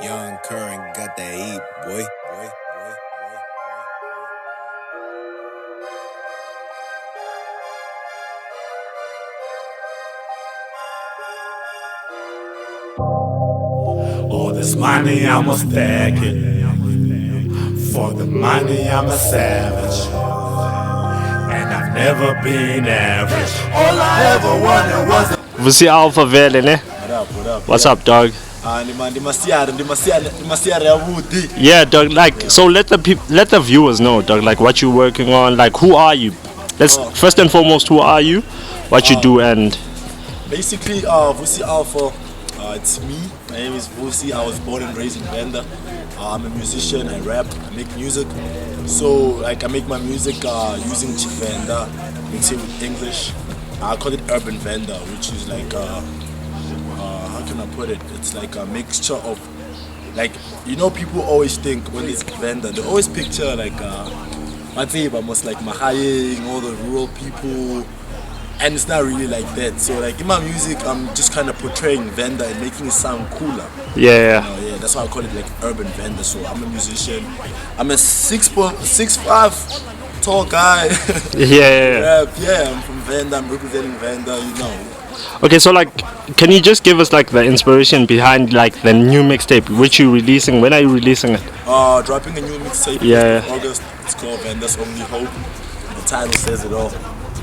Young current got that heat, boy. All this money, I'ma stack it. For the money, I'm a savage. And I've never been average. All I ever wanted was Vusi Alphaa Venda, ne? What up? What's up, dog? Yeah, dog. Like, so let the viewers know, dog. Like, what you working on. Like, who are you? Let's first and foremost, who are you? What you do, and Basically, Vusi Alphaa, it's me. My name is Vusi. I was born and raised in Venda. I'm a musician. I rap. I make music. So, like, I make my music using Venda, mix it with English. I call it urban Venda, which is like, how can I put it? It's like a mixture of, like, you know, people always think when it's Venda, they always picture like, almost like Mahaying, all the rural people. And it's not really like that. So like in my music, I'm just kind of portraying Venda and making it sound cooler. yeah. Yeah, that's why I call it like urban Venda. So I'm a musician. I'm a 6'5" tall guy. Yeah. Yeah, I'm from Venda. I'm representing Venda. You know. Okay, so like, can you just give us like the inspiration behind like the new mixtape which you releasing? When are you releasing it? Dropping a new mixtape Yeah. in August. It's called Venda's Only Hope. The title says it all.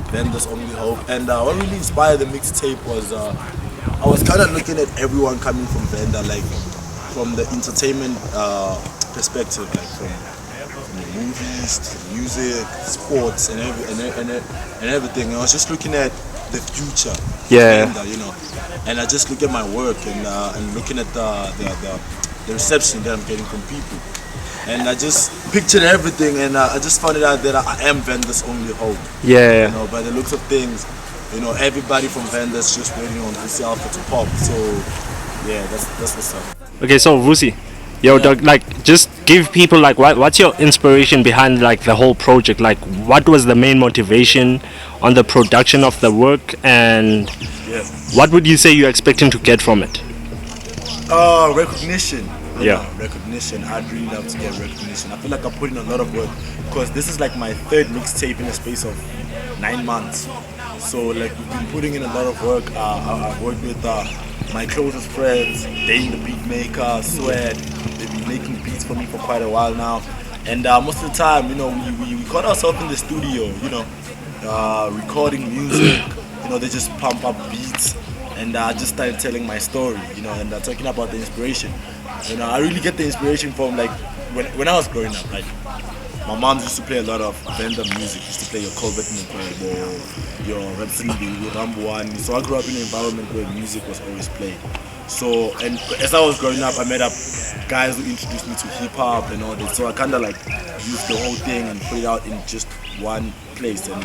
Venda's Only Hope. And what really inspired the mixtape was I was kind of looking at everyone coming from Venda, like from the entertainment perspective, like from the movies to the music, sports, and everything. I was just looking at the future, Yeah. Venda, you know, and I just look at my work and looking at the reception that I'm getting from people. And I just pictured everything, and I just found out that I am Venda's only hope. Yeah. You know, by the looks of things, you know, everybody from Venda's just waiting on Vusi Alphaa to pop. So, yeah, that's what's up. Okay, so Vusi, yo, dog, like, just give people like what's your inspiration behind like the whole project? Like, what was the main motivation on the production of the work, and what would you say you're expecting to get from it? Recognition. Yeah. Recognition. I'd really love to get recognition. I feel like I put in a lot of work because this is like my third mixtape in the space of 9 months. So like we've been putting in a lot of work. I've worked with my closest friends, Dane the beatmaker, Sweat. They've been making beats for me for quite a while now. And most of the time, you know, we caught ourselves in the studio, you know, recording music. You know, they just pump up beats. And I just started telling my story, you know, and talking about the inspiration. You know, I really get the inspiration from like when I was growing up. Like my mom used to play a lot of Venda music. Used to play your Colbert Mokwebo, your Rhapsody, your Rambo One. So I grew up in an environment where music was always played. So and as I was growing up, I met up guys who introduced me to hip hop and all that. So I kind of like used the whole thing and put it out in just one place. And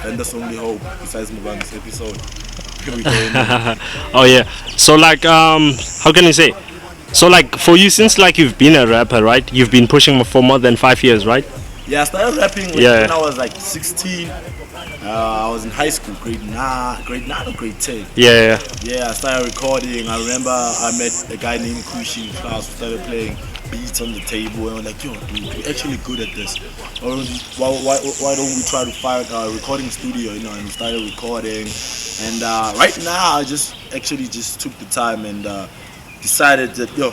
Venda's Only Hope. Besides move on this episode. Oh yeah. So like, how can I say? So like for you, since like you've been a rapper, right? You've been pushing for more than 5 years, right? Yeah, I started rapping when I was like 16. I was in high school, grade 9 or grade 10. Yeah. Yeah, I started recording. I remember I met a guy named Kushi in class who started playing beats on the table, and I was like, yo, dude, you're actually good at this. Why don't we try to find a recording studio, you know? And we started recording. And right now, I just took the time and decided that, yo,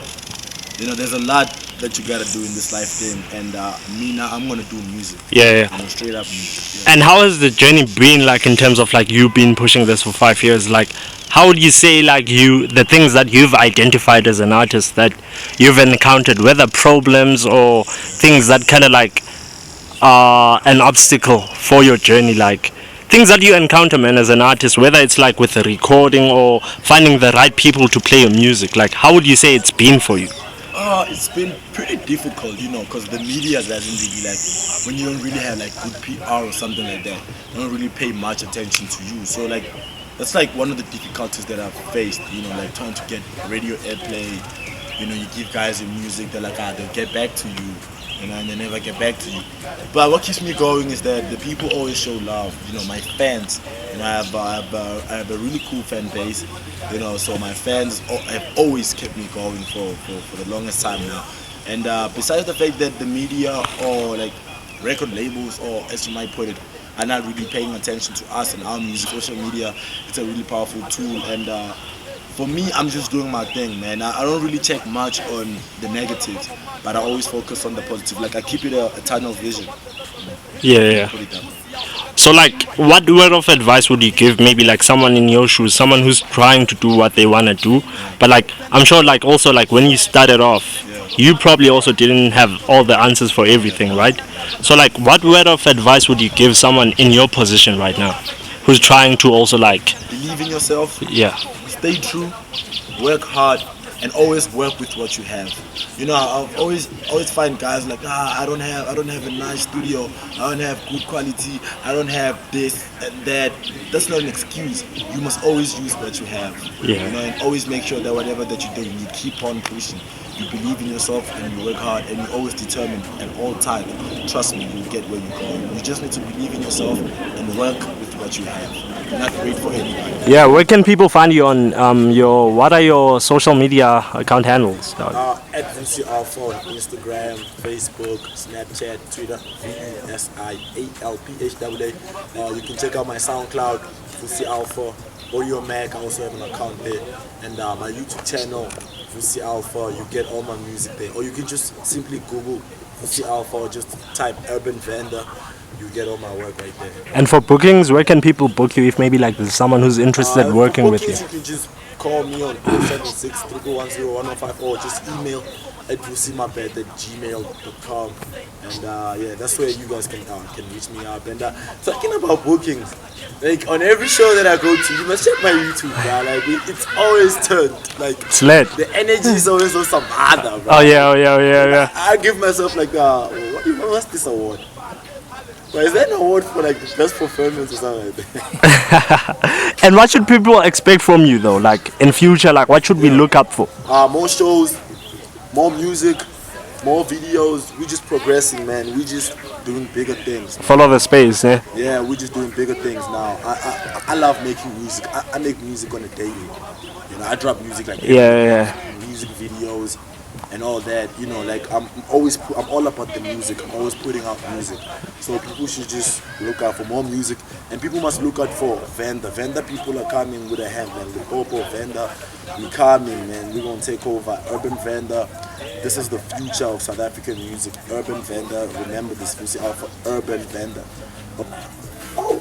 you know, there's a lot that you gotta do in this life thing, and me now, I'm gonna do music. Yeah. I'm straight up music. Yeah. And how has the journey been like in terms of like you been pushing this for 5 years? Like, how would you say like the things that you've identified as an artist that you've encountered, whether problems or things that kind of like are an obstacle for your journey, like things that you encounter, man, as an artist, whether it's like with the recording or finding the right people to play your music? Like, how would you say it's been for you? It's been pretty difficult, you know, because the media doesn't really like, when you don't really have like good PR or something like that, they don't really pay much attention to you. So like, that's like one of the difficulties that I've faced, you know, like trying to get radio airplay. You know, you give guys your music, they're like, they'll get back to you. you know, and they never get back to you. But what keeps me going is that the people always show love. You know, my fans. You know, I have a really cool fan base. You know, so my fans have always kept me going for the longest time now. And besides the fact that the media or like record labels, or as you might put it, are not really paying attention to us and our music, social media, it's a really powerful tool. And for me, I'm just doing my thing, man. I don't really check much on the negatives, but I always focus on the positive. Like I keep it a tunnel vision. Yeah. Put it that way. So like, what word of advice would you give maybe like someone in your shoes, someone who's trying to do what they want to do, but like I'm sure like also like when you started off, you probably also didn't have all the answers for everything, right? So like, what word of advice would you give someone in your position right now, who's trying to also like, Believe in yourself. yeah, Stay true. Work hard. And always work with what you have. You know, I've always find guys like, I don't have a nice studio, I don't have good quality, I don't have this and that. That's not an excuse. You must always use what you have. Yeah. You know, and always make sure that whatever that you're doing, you keep on pushing. You believe in yourself and you work hard and you're always determined at all times. Trust me, you'll get where you're going. You just need to believe in yourself and work with what you have. Not wait for anybody. yeah. Where can people find you on what are your social media account handles, dog? At Vusi Alphaa on Instagram, Facebook, Snapchat, Twitter, VUSIALPHAA. You can check out my SoundCloud, Vusi Alphaa, Audio Mac. I also have an account there, and my YouTube channel, Vusi Alphaa. You get all my music there, or you can just simply Google Vusi Alphaa, or just type Urban Venda. You get all my work right there. And for bookings, where can people book you if maybe like there's someone who's interested working with you? You can just call me on 076 310 1154, or just email at vusimabed@gmail.com. And yeah, that's where you guys can reach me up. And talking about bookings, like on every show that I go to, you must check my YouTube, bro. Like it's always turned. Like It's lit. the energy is always on some other, bro. Oh yeah. I give myself like what's this award? But is there an award for like the best performance or something like that? And what should people expect from you though? Like in future, like what should we look up for? More shows, more music, more videos. We just progressing, man. We just doing bigger things. Follow the space, eh? Yeah, we're just doing bigger things now. I love making music. I make music on a daily. You know, I drop music like Yeah. music videos and all that. You know, like I'm all about the music. I'm always putting out music. So people should just look out for more music, and people must look out for Venda. Venda people are coming with a hand, man. The Popo Venda, we coming, man. We're gonna take over Urban Venda. This is the future of South African music. Urban Venda. Remember this, Vusi Alphaa. Urban Venda. Oh.